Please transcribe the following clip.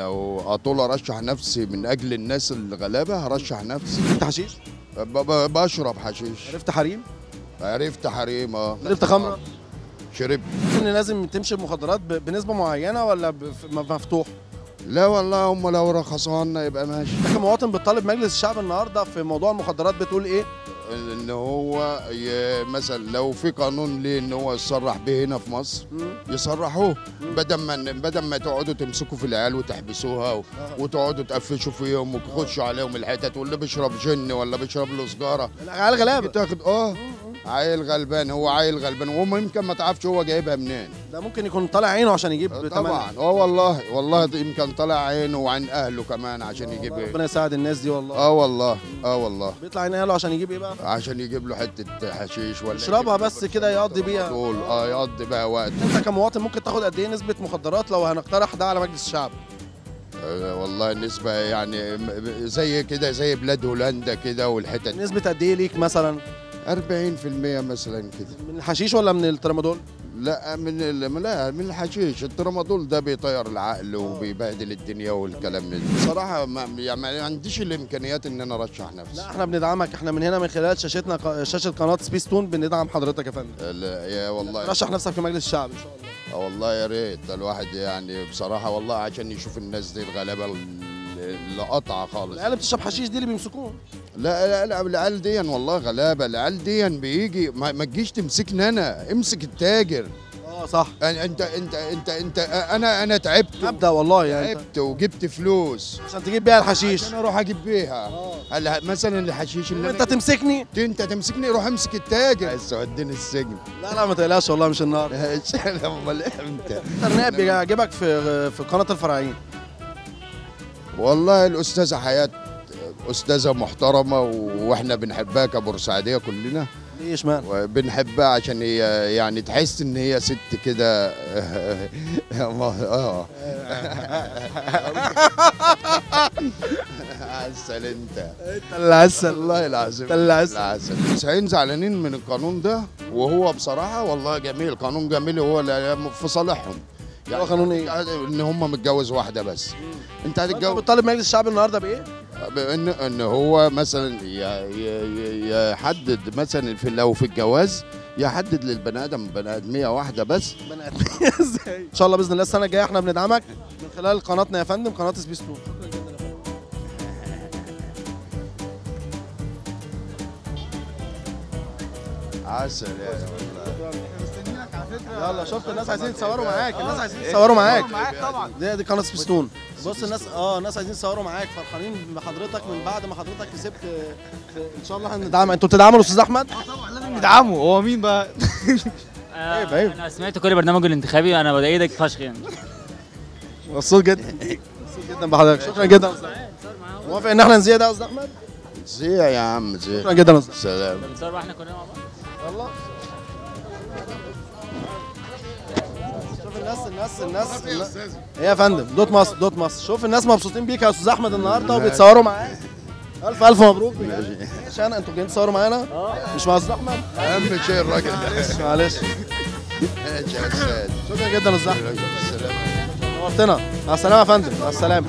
لو اطول ارشح نفسي من اجل الناس الغلابه هرشح نفسي. انت حشيش؟ بشرب حشيش. عرفت حريم؟ عرفت حريم شربت خمره؟ شربت. ان لازم تمشي بمخدرات بنسبه معينه ولا مفتوح؟ لا والله هم لو رخصوها لنا يبقى ماشي. انت كمواطن بتطالب مجلس الشعب النهارده في موضوع المخدرات بتقول ايه؟ ان هو مثلا لو في قانون ليه ان هو يصرح به هنا في مصر يصرحوه، بدل ما تقعدوا تمسكوا في العيال وتحبسوها وتقعدوا تقفشوا فيهم وتخشوا عليهم الحتت، واللي بيشرب جن ولا بيشرب له سجاره. العيال غلابه تاخد عيل غلبان، هو عيل غلبان وممكن ما تعرفش هو جايبها منين. ده ممكن يكون طالع عينه عشان يجيب طبعا. والله يمكن طالع عينه وعن اهله كمان عشان يجيب ايه. ربنا يساعد الناس دي والله. والله بيطلع عين اهله عشان يجيب ايه بقى؟ عشان يجيب له حته حشيش ولا يشربها بس كده يقضي بيها. يقضي بقى وقت. انت كمواطن ممكن تاخد قد ايه نسبه مخدرات لو هنقترح ده على مجلس الشعب؟ والله النسبه يعني زي كده زي بلاد هولندا كده والحتت. نسبه قد ايه ليك مثلا؟ 40% مثلا كده. من الحشيش ولا من الترامادول؟ لا من الحشيش. الترامادول ده بيطير العقل وبيبهدل الدنيا والكلام ده. بصراحه ما عنديش الامكانيات ان انا ارشح نفسي. لا احنا بندعمك، احنا من هنا من خلال شاشتنا شاشه قناه سبيستون بندعم حضرتك يا فندم. يا والله رشح نفسك في مجلس الشعب ان شاء الله. والله يا ريت الواحد يعني بصراحه والله عشان يشوف الناس دي الغلابه اللي قطعه خالص. العيال اللي بتشرب حشيش دي اللي بيمسكوهم. لا العيال دي والله غلابه. العيال دي بيجي ما تجيش تمسكني انا، امسك التاجر. صح. انت انا تعبت. ابدا والله يعني تعبت وجبت فلوس عشان تجيب بيها الحشيش. عشان اروح اجيب بيها. هلا مثلا الحشيش اللي انت تمسكني. انت تمسكني روح امسك التاجر. عايز توديني السجن. لا ما تقلقش والله مش النار. امال امتى؟ الانترنت بيعجبك في قناه الفراعين؟ والله الاستاذه حياه استاذه محترمه واحنا بنحبها كبورسعيديه كلنا. ليه اشمعنى؟ بنحبها عشان هي يعني تحس ان هي ست كده. عسل انت اللي عسل والله العظيم. اللي عسل. المسيحيين زعلانين من القانون ده، وهو بصراحه والله جميل، قانون جميل هو في صالحهم. يعني هو قانون ايه؟ ان هم متجوز واحده بس. انت هتتجوز. بتطالب مجلس الشعب النهارده بايه؟ ان هو مثلا يحدد مثلا لو في الجواز يحدد للبني ادم بني ادميه واحده بس. بني ادميه ازاي؟ ان شاء الله باذن الله السنه الجايه احنا بندعمك من خلال قناتنا يا فندم، قناه سبيستون. عسل يا والله. يلا شفت الناس عايزين يتصوروا معاك، الناس عايزين يتصوروا معاك طبعا. دي قناه سبيستون. بص الناس عايزين يتصوروا معاك، فرحانين بحضرتك من بعد ما حضرتك كسبت. ان شاء الله هندعمك. انتوا بتدعموا الاستاذ احمد؟ طبعا لازم ندعمه. هو مين بقى؟ عيب. انا سمعت كل برنامجه الانتخابي، انا بايدك فشخ يعني. مبسوط جدا بحضرتك. شكرا جدا. موافق ان احنا نذيع ده يا استاذ احمد؟ زيع يا عم زيع. شكرا جدا يا استاذ. سلام. بنتصور احنا كلنا مع بعض. يلا شوف الناس ايه يا فندم؟ دوت مصر. شوف الناس مبسوطين بيك يا استاذ احمد النهارده وبيتصوروا معاك. الف مبروك. عشان انتوا جايين تصوروا معانا؟ مش مع استاذ احمد؟ اهم شيء الراجل ده. معلش. ماشي يا استاذ. شكرا جدا يا استاذ احمد. السلام. نورتنا. مع السلامه يا فندم. مع السلامه.